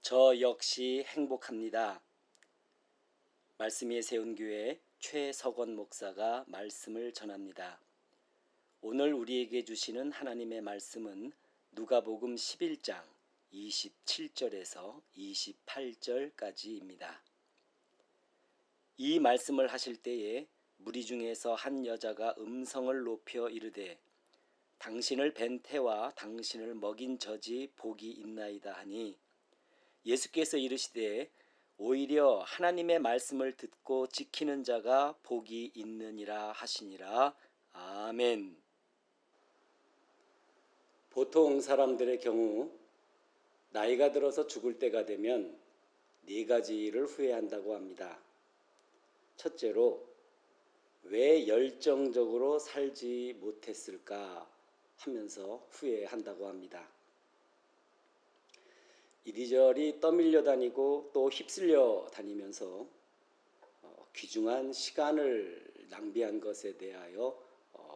저 역시 행복합니다. 말씀 위에 세운 교회 최석원 목사가 말씀을 전합니다. 오늘 우리에게 주시는 하나님의 말씀은 누가복음 11장 27절에서 28절까지입니다. 이 말씀을 하실 때에 무리 중에서 한 여자가 음성을 높여 이르되 당신을 뵌 태와 당신을 먹인 젖이 복이 있나이다 하니 예수께서 이르시되 오히려 하나님의 말씀을 듣고 지키는 자가 복이 있느니라 하시니라. 아멘. 보통 사람들의 경우 나이가 들어서 죽을 때가 되면 네 가지를 후회한다고 합니다. 첫째로 왜 열정적으로 살지 못했을까 하면서 후회한다고 합니다. 이리저리 떠밀려 다니고 또 휩쓸려 다니면서 귀중한 시간을 낭비한 것에 대하여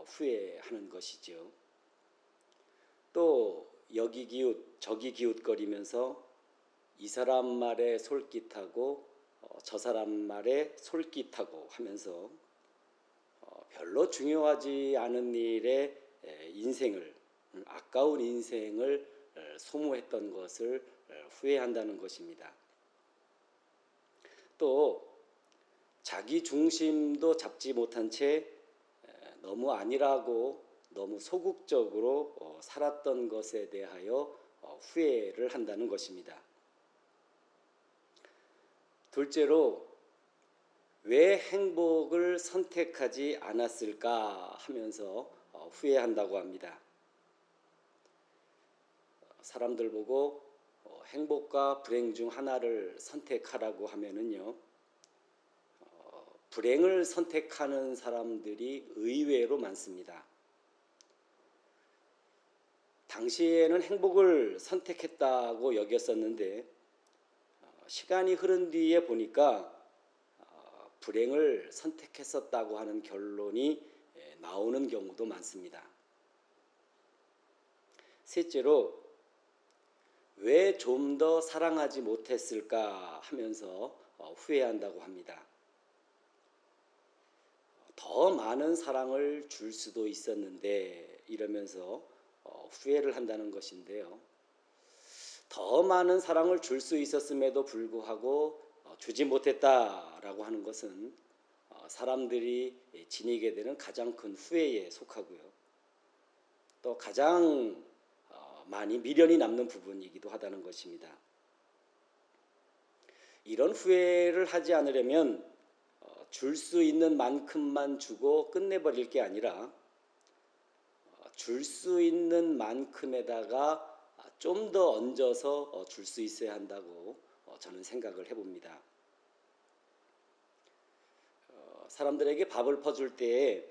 후회하는 것이죠. 또 여기 기웃 저기 기웃거리면서 이 사람 말에 솔깃하고 저 사람 말에 솔깃하고 하면서 별로 중요하지 않은 일에 인생을 아까운 인생을 소모했던 것을 후회한다는 것입니다. 또 자기 중심도 잡지 못한 채 너무 안일하고 너무 소극적으로 살았던 것에 대하여 후회를 한다는 것입니다. 둘째로 왜 행복을 선택하지 않았을까 하면서 후회한다고 합니다. 사람들 보고 행복과 불행 중 하나를 선택하라고 하면은요, 불행을 선택하는 사람들이 의외로 많습니다. 당시에는 행복을 선택했다고 여겼었는데 시간이 흐른 뒤에 보니까 불행을 선택했었다고 하는 결론이 나오는 경우도 많습니다. 셋째로 왜 좀 더 사랑하지 못했을까 하면서 후회한다고 합니다. 더 많은 사랑을 줄 수도 있었는데 이러면서 후회를 한다는 것인데요. 더 많은 사랑을 줄 수 있었음에도 불구하고 주지 못했다라고 하는 것은 사람들이 지니게 되는 가장 큰 후회에 속하고요. 또 가장 많이 미련이 남는 부분이기도 하다는 것입니다. 이런 후회를 하지 않으려면 줄 수 있는 만큼만 주고 끝내버릴 게 아니라 줄 수 있는 만큼에다가 좀 더 얹어서 줄 수 있어야 한다고 저는 생각을 해봅니다. 사람들에게 밥을 퍼줄 때에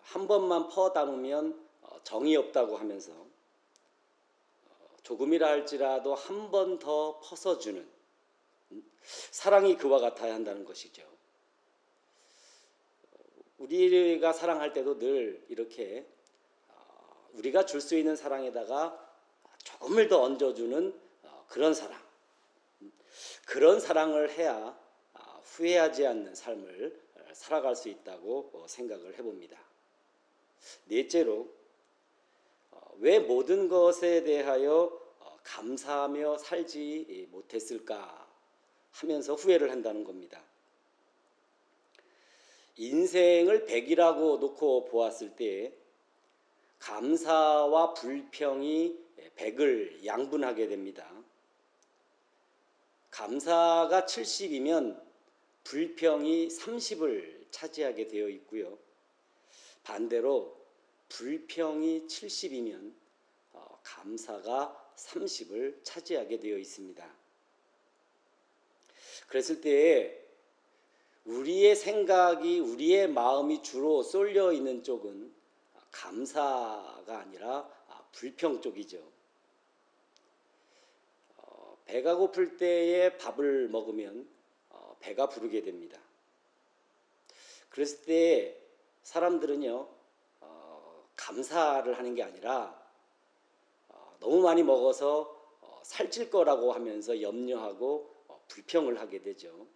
한 번만 퍼 담으면 정이 없다고 하면서 조금이라 할지라도 한 번 더 퍼서 주는 사랑이 그와 같아야 한다는 것이죠. 우리가 사랑할 때도 늘 이렇게 우리가 줄 수 있는 사랑에다가 조금을 더 얹어주는 그런 사랑, 그런 사랑을 해야 후회하지 않는 삶을 살아갈 수 있다고 생각을 해봅니다. 넷째로 왜 모든 것에 대하여 감사하며 살지 못했을까 하면서 후회를 한다는 겁니다. 인생을 100이라고 놓고 보았을 때 감사와 불평이 100을 양분하게 됩니다. 감사가 70이면 불평이 30을 차지하게 되어 있고요. 반대로 불평이 70이면 감사가 30을 차지하게 되어 있습니다. 그랬을 때 우리의 생각이, 우리의 마음이 주로 쏠려 있는 쪽은 감사가 아니라 불평 쪽이죠. 배가 고플 때에 밥을 먹으면 배가 부르게 됩니다. 그랬을 때 사람들은요, 감사를 하는 게 아니라 너무 많이 먹어서 살찔 거라고 하면서 염려하고 불평을 하게 되죠.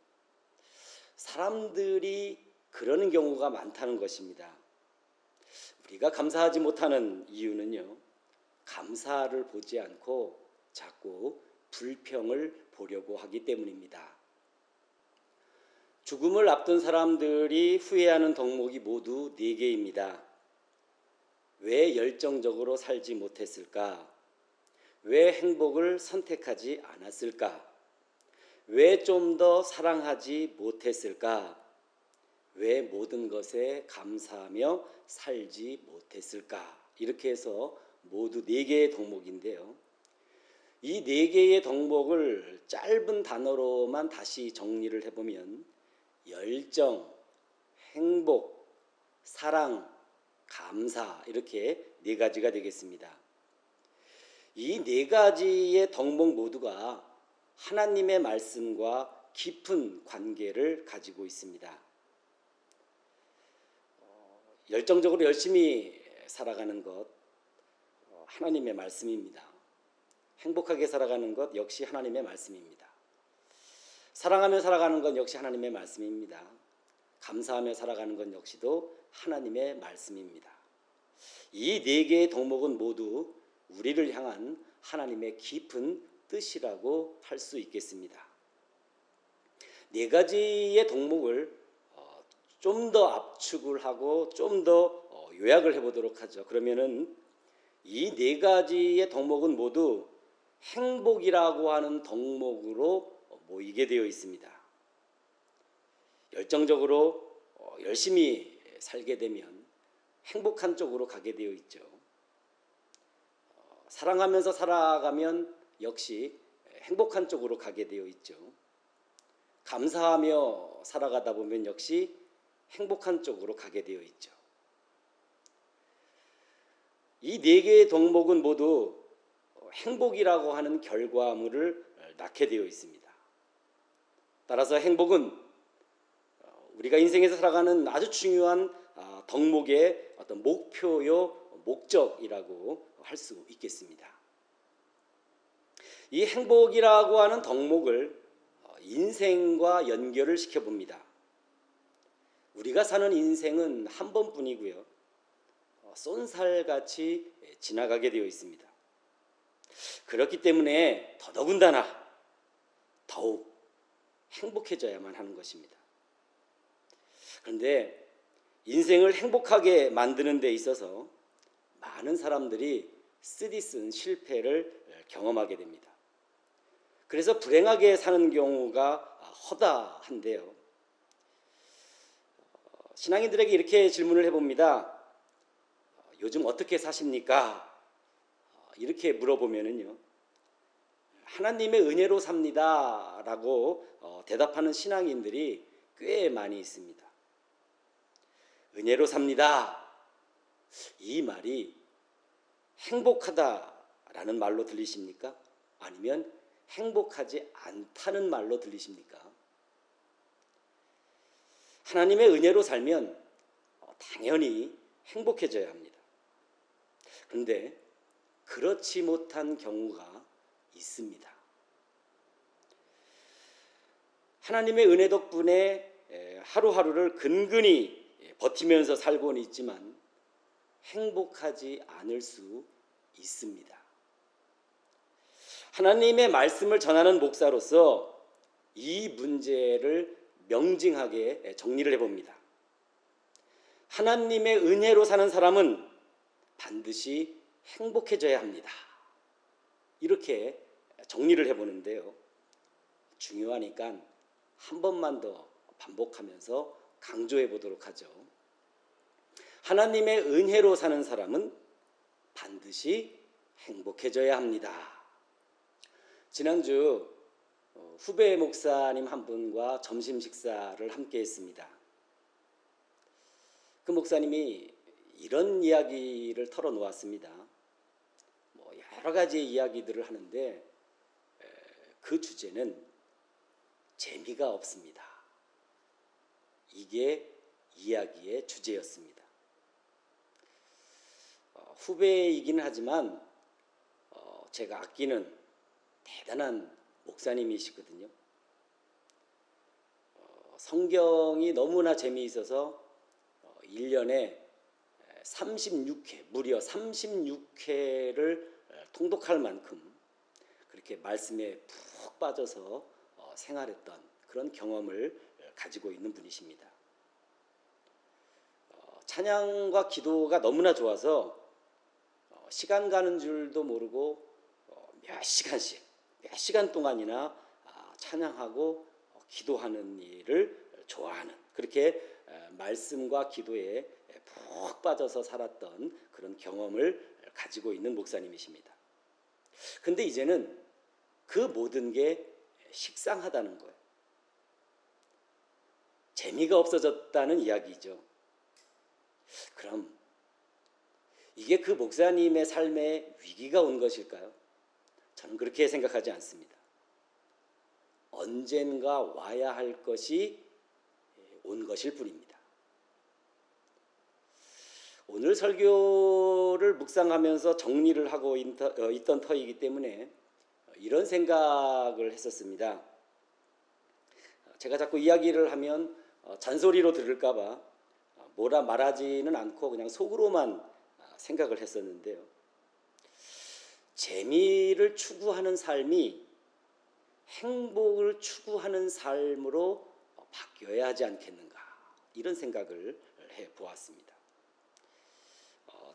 사람들이 그러는 경우가 많다는 것입니다. 우리가 감사하지 못하는 이유는요, 감사를 보지 않고 자꾸 불평을 보려고 하기 때문입니다. 죽음을 앞둔 사람들이 후회하는 덕목이 모두 4개입니다. 왜 열정적으로 살지 못했을까? 왜 행복을 선택하지 않았을까? 왜 좀 더 사랑하지 못했을까? 왜 모든 것에 감사하며 살지 못했을까? 이렇게 해서 모두 4개의 덕목인데요. 이 4개의 덕목을 짧은 단어로만 다시 정리를 해보면 열정, 행복, 사랑, 감사, 이렇게 4가지가 되겠습니다. 이 4가지의 덕목 모두가 하나님의 말씀과 깊은 관계를 가지고 있습니다. 열정적으로 열심히 살아가는 것, 하나님의 말씀입니다. 행복하게 살아가는 것 역시 하나님의 말씀입니다. 사랑하며 살아가는 것 역시 하나님의 말씀입니다. 감사하며 살아가는 것 역시도 하나님의 말씀입니다. 이 4개의 덕목은 모두 우리를 향한 하나님의 깊은 뜻이라고 할 수 있겠습니다. 4가지의 덕목을 좀 더 압축을 하고 좀 더 요약을 해보도록 하죠. 그러면은 이 4가지의 덕목은 모두 행복이라고 하는 덕목으로 모이게 되어 있습니다. 열정적으로 열심히 살게 되면 행복한 쪽으로 가게 되어 있죠. 사랑하면서 살아가면 역시 행복한 쪽으로 가게 되어 있죠. 감사하며 살아가다 보면 역시 행복한 쪽으로 가게 되어 있죠. 이 4개의 덕목은 모두 행복이라고 하는 결과물을 낳게 되어 있습니다. 따라서 행복은 우리가 인생에서 살아가는 아주 중요한 덕목의 어떤 목표요, 목적이라고 할 수 있겠습니다. 이 행복이라고 하는 덕목을 인생과 연결을 시켜봅니다. 우리가 사는 인생은 한 번뿐이고요. 쏜살같이 지나가게 되어 있습니다. 그렇기 때문에 더더군다나 더욱 행복해져야만 하는 것입니다. 그런데 인생을 행복하게 만드는 데 있어서 많은 사람들이 쓰디쓴 실패를 경험하게 됩니다. 그래서 불행하게 사는 경우가 허다한데요. 신앙인들에게 이렇게 질문을 해봅니다. 요즘 어떻게 사십니까? 이렇게 물어보면은요, 하나님의 은혜로 삽니다 라고 대답하는 신앙인들이 꽤 많이 있습니다. 은혜로 삽니다. 이 말이 행복하다라는 말로 들리십니까? 아니면 행복하지 않다는 말로 들리십니까? 하나님의 은혜로 살면 당연히 행복해져야 합니다. 그런데 그렇지 못한 경우가 있습니다. 하나님의 은혜 덕분에 하루하루를 근근히 버티면서 살고는 있지만 행복하지 않을 수 있습니다. 하나님의 말씀을 전하는 목사로서 이 문제를 명징하게 정리를 해봅니다. 하나님의 은혜로 사는 사람은 반드시 행복해져야 합니다. 이렇게 정리를 해보는데요. 중요하니까 한 번만 더 반복하면서 강조해 보도록 하죠. 하나님의 은혜로 사는 사람은 반드시 행복해져야 합니다. 지난주 후배 목사님 한 분과 점심 식사를 함께 했습니다. 그 목사님이 이런 이야기를 털어놓았습니다. 여러 가지 이야기들을 하는데 그 주제는 재미가 없습니다. 이게 이야기의 주제였습니다. 후배이긴 하지만 제가 아끼는 대단한 목사님이시거든요. 성경이 너무나 재미있어서 1년에 36회, 무려 36회를 통독할 만큼 그렇게 말씀에 푹 빠져서 생활했던 그런 경험을 가지고 있는 분이십니다. 찬양과 기도가 너무나 좋아서 시간 가는 줄도 모르고 몇 시간 동안이나 찬양하고 기도하는 일을 좋아하는, 그렇게 말씀과 기도에 푹 빠져서 살았던 그런 경험을 가지고 있는 목사님이십니다. 근데 이제는 그 모든 게 식상하다는 거예요. 재미가 없어졌다는 이야기죠. 그럼 이게 그 목사님의 삶에 위기가 온 것일까요? 저는 그렇게 생각하지 않습니다. 언젠가 와야 할 것이 온 것일 뿐입니다. 오늘 설교를 묵상하면서 정리를 하고 있던 터이기 때문에 이런 생각을 했었습니다. 제가 자꾸 이야기를 하면 잔소리로 들을까 봐 뭐라 말하지는 않고 그냥 속으로만 생각을 했었는데요. 재미를 추구하는 삶이 행복을 추구하는 삶으로 바뀌어야 하지 않겠는가, 이런 생각을 해보았습니다.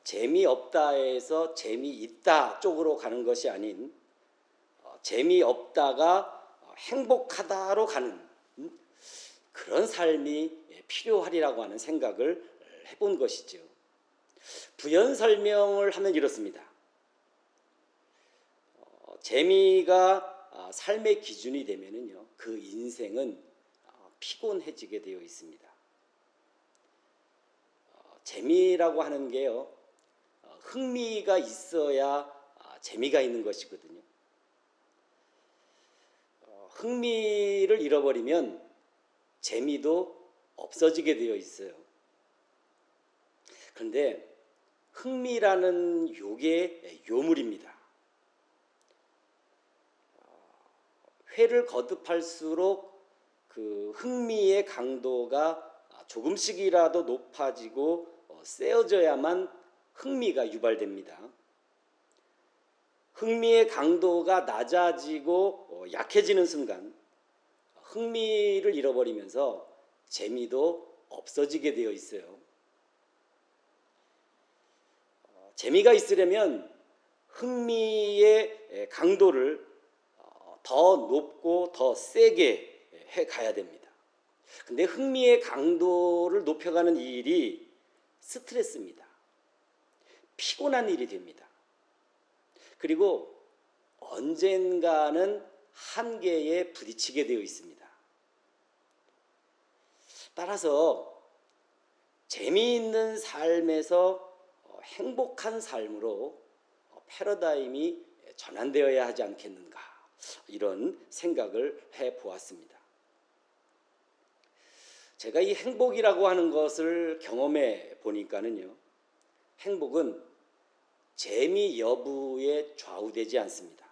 재미없다에서 재미있다 쪽으로 가는 것이 아닌 재미없다가 행복하다로 가는 그런 삶이 필요하리라고 하는 생각을 해본 것이죠. 부연 설명을 하면 이렇습니다. 재미가 삶의 기준이 되면은요, 그 인생은 피곤해지게 되어 있습니다. 재미라고 하는 게요, 흥미가 있어야 재미가 있는 것이거든요. 흥미를 잃어버리면 재미도 없어지게 되어 있어요. 그런데 흥미라는 요게 요물입니다. 회를 거듭할수록 그 흥미의 강도가 조금씩이라도 높아지고 세어져야만 흥미가 유발됩니다. 흥미의 강도가 낮아지고 약해지는 순간 흥미를 잃어버리면서 재미도 없어지게 되어 있어요. 재미가 있으려면 흥미의 강도를 더 높고 더 세게 해 가야 됩니다. 근데 흥미의 강도를 높여가는 일이 스트레스입니다. 피곤한 일이 됩니다. 그리고 언젠가는 한계에 부딪히게 되어 있습니다. 따라서 재미있는 삶에서 행복한 삶으로 패러다임이 전환되어야 하지 않겠는가, 이런 생각을 해보았습니다. 제가 이 행복이라고 하는 것을 경험해 보니까는요, 행복은 재미 여부에 좌우되지 않습니다.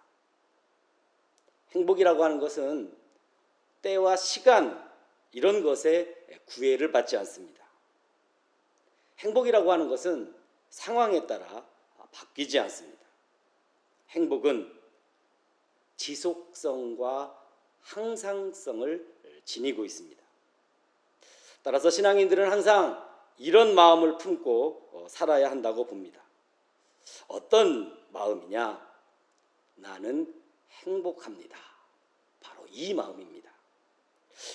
행복이라고 하는 것은 때와 시간 이런 것에 구애를 받지 않습니다. 행복이라고 하는 것은 상황에 따라 바뀌지 않습니다. 행복은 지속성과 항상성을 지니고 있습니다. 따라서 신앙인들은 항상 이런 마음을 품고 살아야 한다고 봅니다. 어떤 마음이냐? 나는 행복합니다. 바로 이 마음입니다.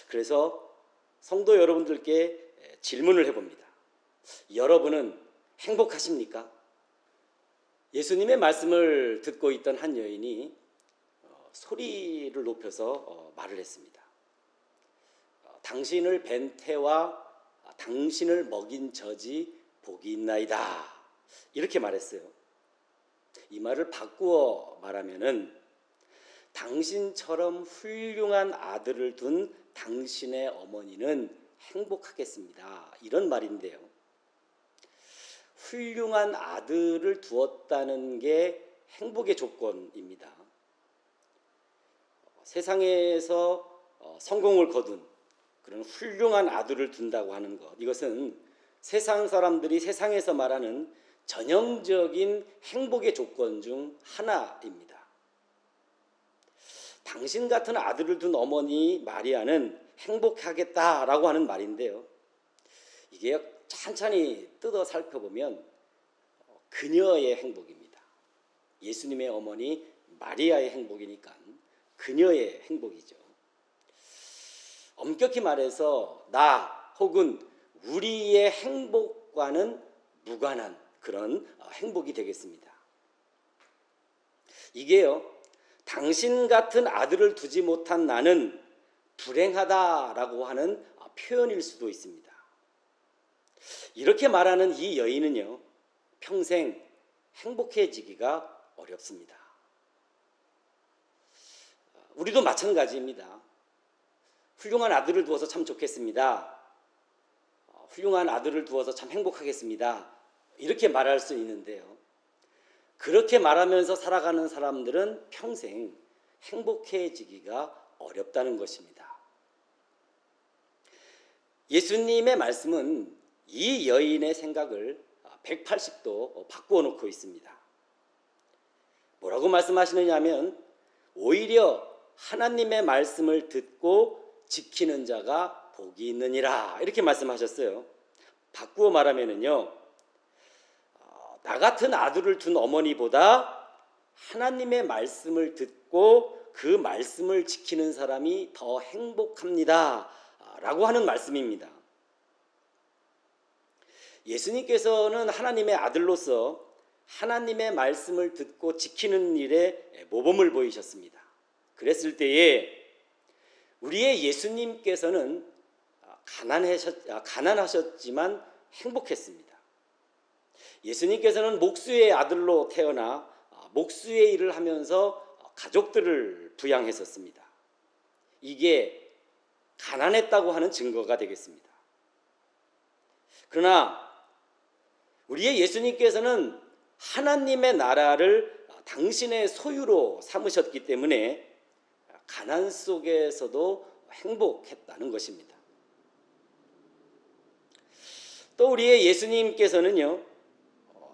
그래서 성도 여러분들께 질문을 해봅니다. 여러분은 행복하십니까? 예수님의 말씀을 듣고 있던 한 여인이 소리를 높여서 말을 했습니다. 당신을 뵌 태와 당신을 먹인 젖이 복이 있나이다, 이렇게 말했어요. 이 말을 바꾸어 말하면은 당신처럼 훌륭한 아들을 둔 당신의 어머니는 행복하겠습니다, 이런 말인데요. 훌륭한 아들을 두었다는 게 행복의 조건입니다. 세상에서 성공을 거둔 그런 훌륭한 아들을 둔다고 하는 것, 이것은 세상 사람들이 세상에서 말하는 전형적인 행복의 조건 중 하나입니다. 당신 같은 아들을 둔 어머니 마리아는 행복하겠다라고 하는 말인데요, 이게 찬찬히 뜯어 살펴보면 그녀의 행복입니다. 예수님의 어머니 마리아의 행복이니까 그녀의 행복이죠. 엄격히 말해서 나 혹은 우리의 행복과는 무관한 그런 행복이 되겠습니다. 이게요, 당신 같은 아들을 두지 못한 나는 불행하다라고 하는 표현일 수도 있습니다. 이렇게 말하는 이 여인은요, 평생 행복해지기가 어렵습니다. 우리도 마찬가지입니다. 훌륭한 아들을 두어서 참 좋겠습니다. 훌륭한 아들을 두어서 참 행복하겠습니다. 이렇게 말할 수 있는데요, 그렇게 말하면서 살아가는 사람들은 평생 행복해지기가 어렵다는 것입니다. 예수님의 말씀은 이 여인의 생각을 180도 바꾸어 놓고 있습니다. 뭐라고 말씀하시느냐 하면, 오히려 하나님의 말씀을 듣고 지키는 자가 복이 있느니라, 이렇게 말씀하셨어요. 바꾸어 말하면은요, 나 같은 아들을 둔 어머니보다 하나님의 말씀을 듣고 그 말씀을 지키는 사람이 더 행복합니다 라고 하는 말씀입니다. 예수님께서는 하나님의 아들로서 하나님의 말씀을 듣고 지키는 일에 모범을 보이셨습니다. 그랬을 때에 우리의 예수님께서는 가난하셨지만 행복했습니다. 예수님께서는 목수의 아들로 태어나 목수의 일을 하면서 가족들을 부양했었습니다. 이게 가난했다고 하는 증거가 되겠습니다. 그러나 우리의 예수님께서는 하나님의 나라를 당신의 소유로 삼으셨기 때문에 가난 속에서도 행복했다는 것입니다. 또 우리의 예수님께서는요,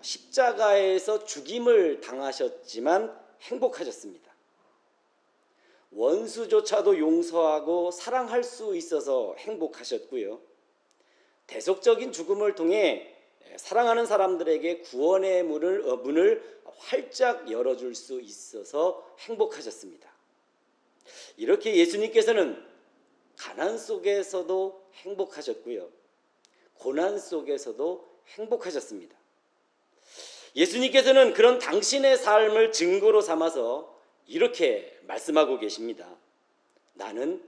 십자가에서 죽임을 당하셨지만 행복하셨습니다. 원수조차도 용서하고 사랑할 수 있어서 행복하셨고요, 대속적인 죽음을 통해 사랑하는 사람들에게 구원의 문을 활짝 열어줄 수 있어서 행복하셨습니다. 이렇게 예수님께서는 가난 속에서도 행복하셨고요, 고난 속에서도 행복하셨습니다. 예수님께서는 그런 당신의 삶을 증거로 삼아서 이렇게 말씀하고 계십니다. 나는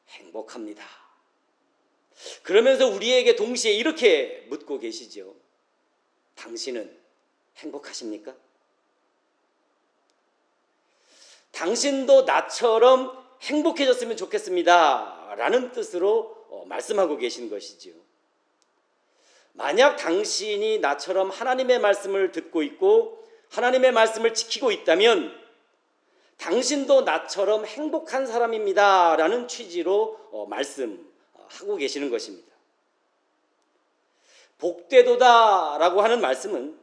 행복합니다. 그러면서 우리에게 동시에 이렇게 묻고 계시죠. 당신은 행복하십니까? 당신도 나처럼 행복해졌으면 좋겠습니다 라는 뜻으로 말씀하고 계신 것이지요. 만약 당신이 나처럼 하나님의 말씀을 듣고 있고 하나님의 말씀을 지키고 있다면 당신도 나처럼 행복한 사람입니다 라는 취지로 말씀하고 계시는 것입니다. 복되도다 라고 하는 말씀은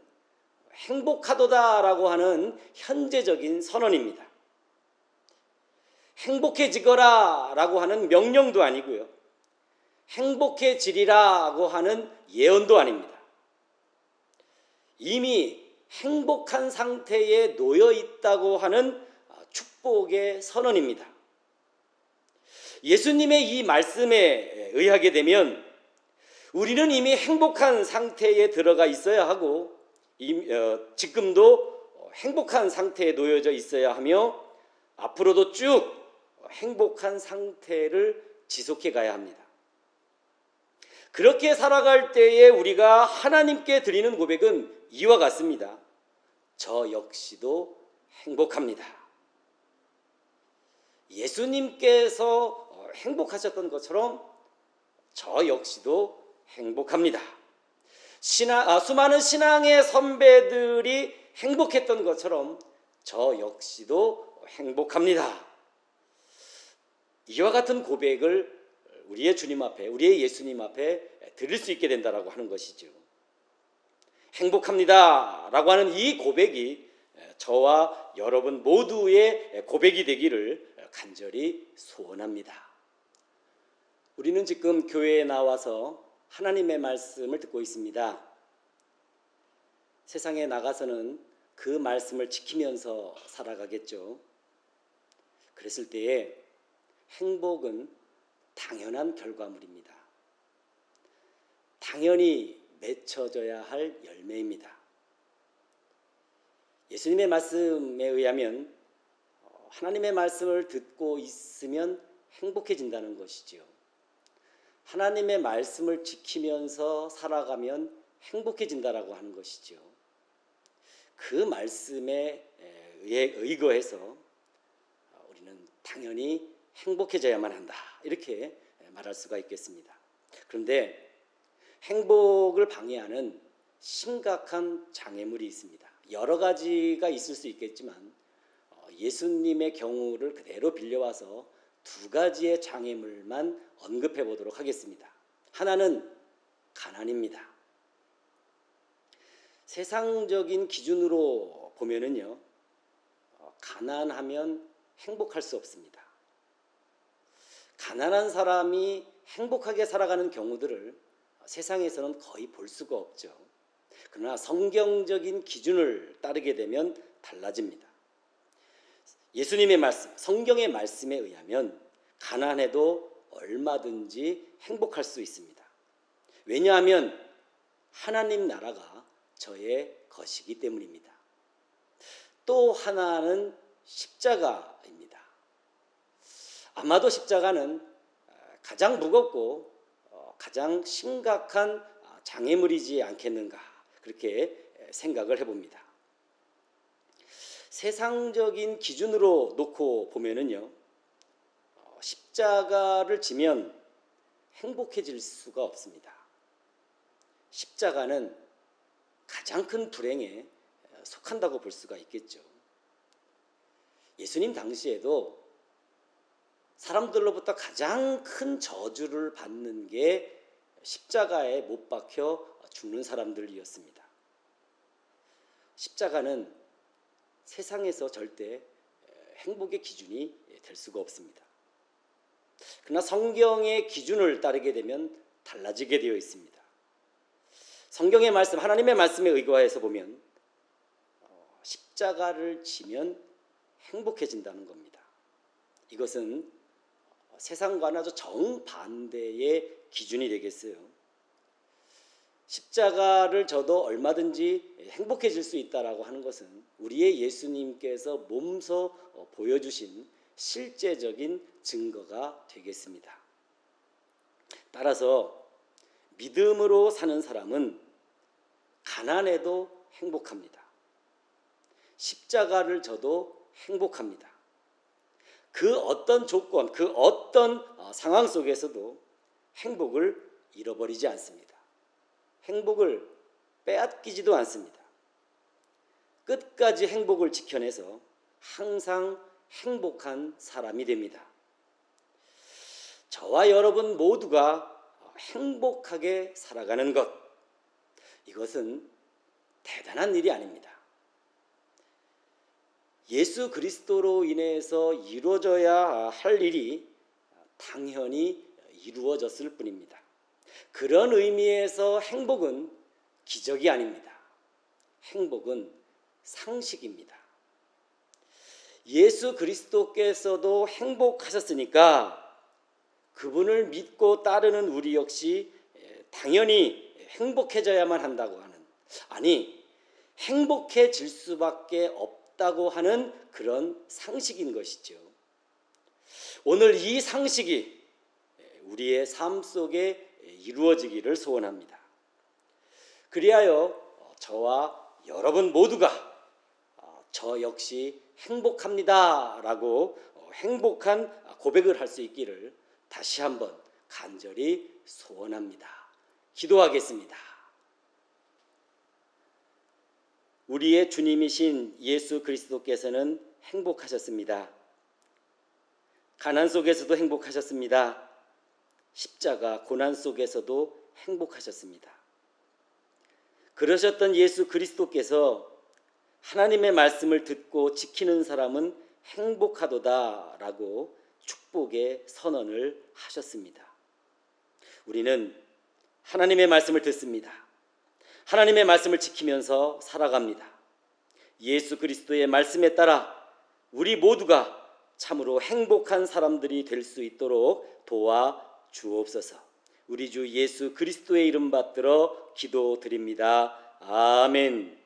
행복하도다 라고 하는 현재적인 선언입니다. 행복해지거라 라고 하는 명령도 아니고요, 행복해지리라고 하는 예언도 아닙니다. 이미 행복한 상태에 놓여 있다고 하는 축복의 선언입니다. 예수님의 이 말씀에 의하게 되면 우리는 이미 행복한 상태에 들어가 있어야 하고 지금도 행복한 상태에 놓여져 있어야 하며 앞으로도 쭉 행복한 상태를 지속해 가야 합니다. 그렇게 살아갈 때에 우리가 하나님께 드리는 고백은 이와 같습니다. 저 역시도 행복합니다. 예수님께서 행복하셨던 것처럼 저 역시도 행복합니다. 수많은 신앙의 선배들이 행복했던 것처럼 저 역시도 행복합니다. 이와 같은 고백을 우리의 주님 앞에, 우리의 예수님 앞에 드릴 수 있게 된다라고 하는 것이죠. 행복합니다라고 하는 이 고백이 저와 여러분 모두의 고백이 되기를 간절히 소원합니다. 우리는 지금 교회에 나와서 하나님의 말씀을 듣고 있습니다. 세상에 나가서는 그 말씀을 지키면서 살아가겠죠. 그랬을 때에 행복은 당연한 결과물입니다. 당연히 맺혀져야 할 열매입니다. 예수님의 말씀에 의하면 하나님의 말씀을 듣고 있으면 행복해진다는 것이지요. 하나님의 말씀을 지키면서 살아가면 행복해진다라고 하는 것이지요. 그 말씀에 의거해서 우리는 당연히 행복해져야만 한다, 이렇게 말할 수가 있겠습니다. 그런데 행복을 방해하는 심각한 장애물이 있습니다. 여러 가지가 있을 수 있겠지만 예수님의 경우를 그대로 빌려와서 두 가지의 장애물만 언급해 보도록 하겠습니다. 하나는 가난입니다. 세상적인 기준으로 보면은요, 가난하면 행복할 수 없습니다. 가난한 사람이 행복하게 살아가는 경우들을 세상에서는 거의 볼 수가 없죠. 그러나 성경적인 기준을 따르게 되면 달라집니다. 예수님의 말씀, 성경의 말씀에 의하면 가난해도 얼마든지 행복할 수 있습니다. 왜냐하면 하나님 나라가 저의 것이기 때문입니다. 또 하나는 십자가입니다. 아마도 십자가는 가장 무겁고 가장 심각한 장애물이지 않겠는가, 그렇게 생각을 해봅니다. 세상적인 기준으로 놓고 보면은요, 십자가를 지면 행복해질 수가 없습니다. 십자가는 가장 큰 불행에 속한다고 볼 수가 있겠죠. 예수님 당시에도 사람들로부터 가장 큰 저주를 받는 게 십자가에 못 박혀 죽는 사람들이었습니다. 십자가는 세상에서 절대 행복의 기준이 될 수가 없습니다. 그러나 성경의 기준을 따르게 되면 달라지게 되어 있습니다. 성경의 말씀, 하나님의 말씀에 의거해서 보면 십자가를 지면 행복해진다는 겁니다. 이것은 세상과는 아주 정반대의 기준이 되겠어요. 십자가를 져도 얼마든지 행복해질 수 있다라고 하는 것은 우리의 예수님께서 몸소 보여주신 실제적인 증거가 되겠습니다. 따라서 믿음으로 사는 사람은 가난해도 행복합니다. 십자가를 져도 행복합니다. 그 어떤 조건, 그 어떤 상황 속에서도 행복을 잃어버리지 않습니다. 행복을 빼앗기지도 않습니다. 끝까지 행복을 지켜내서 항상 행복한 사람이 됩니다. 저와 여러분 모두가 행복하게 살아가는 것, 이것은 대단한 일이 아닙니다. 예수 그리스도로 인해서 이루어져야 할 일이 당연히 이루어졌을 뿐입니다. 그런 의미에서 행복은 기적이 아닙니다. 행복은 상식입니다. 예수 그리스도께서도 행복하셨으니까 그분을 믿고 따르는 우리 역시 당연히 행복해져야만 한다고 하는, 아니 행복해질 수밖에 없다고 하는 그런 상식인 것이죠. 오늘 이 상식이 우리의 삶 속에 이루어지기를 소원합니다. 그리하여 저와 여러분 모두가 저 역시 행복합니다 라고 행복한 고백을 할 수 있기를 다시 한번 간절히 소원합니다. 기도하겠습니다. 우리의 주님이신 예수 그리스도께서는 행복하셨습니다. 가난 속에서도 행복하셨습니다. 십자가 고난 속에서도 행복하셨습니다. 그러셨던 예수 그리스도께서 하나님의 말씀을 듣고 지키는 사람은 행복하도다라고 축복의 선언을 하셨습니다. 우리는 하나님의 말씀을 듣습니다. 하나님의 말씀을 지키면서 살아갑니다. 예수 그리스도의 말씀에 따라 우리 모두가 참으로 행복한 사람들이 될 수 있도록 도와 주옵소서. 우리 주 예수 그리스도의 이름 받들어 기도드립니다. 아멘.